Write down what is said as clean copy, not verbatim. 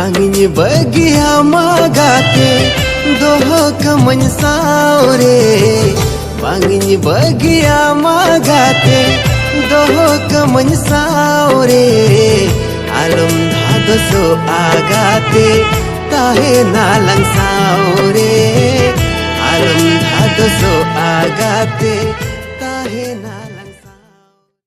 Bangin bagi amagate doho kamany saure Bangin bagi amagate doho kamany saure Alam dhado so agate tahe nalang saure Alam dhado so agate